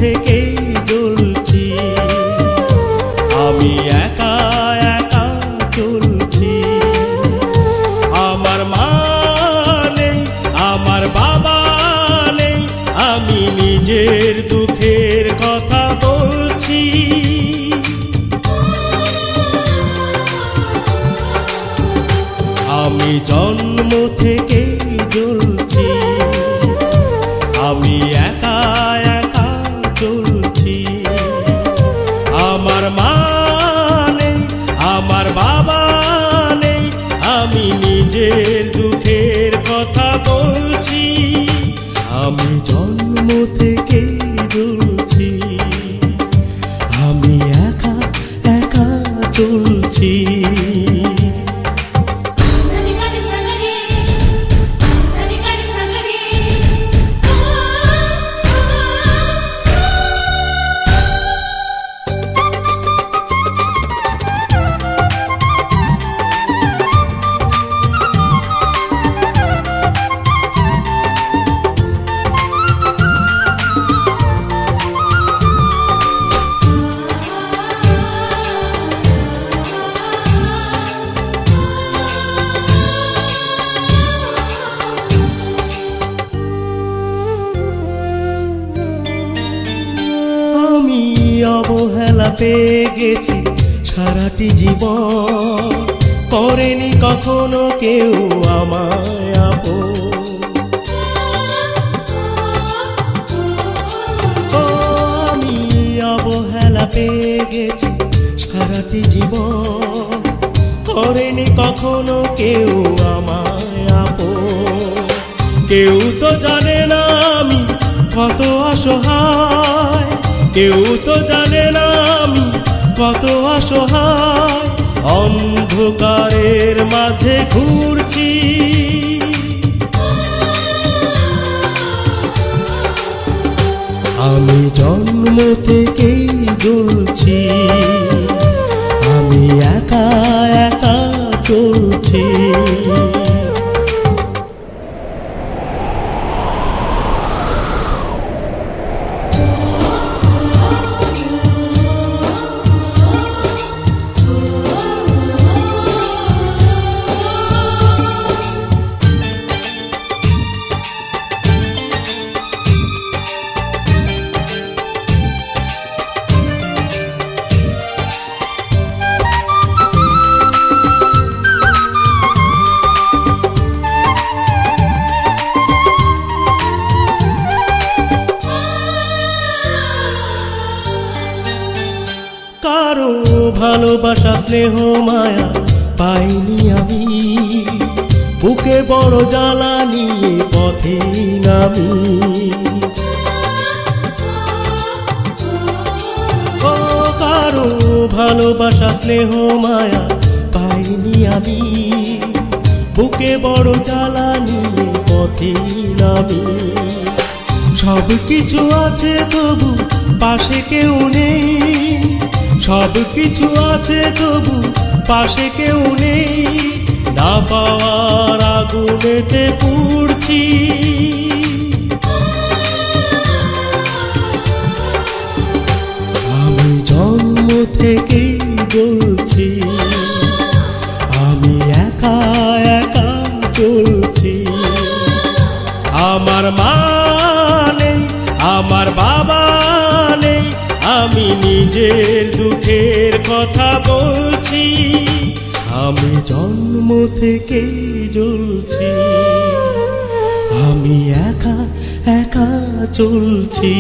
থেকে জ্বলছি, আমি একা একা চলছি। আমার মা নেই, আমার বাবা নেই, আমি নিজের দুঃখের কথা বলছি। আমি জন্ম থেকে জ্বলছি, আমি একা একা চলছি। আমার মা নেই, আমার বাবা নেই, আমি নিজের দুঃখের কথা বলছি। আমি জন্ম থেকে জ্বলছি, আমি একা একা চলছি। অবহেলা পেয়ে গেছি সারাটি জীবন, করেনি কখনো কেউ আমায় আপন। আমি অবহেলা পেয়ে গেছি সারাটি জীবন, করেনি কখনো কেউ আমায় আপন। কেউ তো জানে না আমি কত অসহায়, কেউ তো জানে না আমি কত অসহায়, অন্ধকারের মাঝে ঘুরছি। আমি জন্ম থেকেই জ্বলছি, আমি একা একা চলছি। কারো ভালোবাসা স্নেহ মায়া পাইনি আমি, বুকে বড় জ্বালা নিয়ে পথে নামি। ও কারো ভালোবাসা স্নেহ মায়া পাইনি আমি, বুকে বড় জ্বালা নিয়ে পথে নামি। সব কিছু আছে তবু পাশে কেউ নেই, সব কিছু আছে তবু পাশে কেউ নেই, না পাওয়ার আগুনেতে পুড়ছি। আমি জন্ম থেকেই জ্বলছি, আমি একা একা চলছি। আমার মা নেই, আমার বাবা নেই, আমি নিজের দুঃখের কথা বলছি। আমি জন্ম থেকেই জ্বলছি, আমি একা একা চলছি।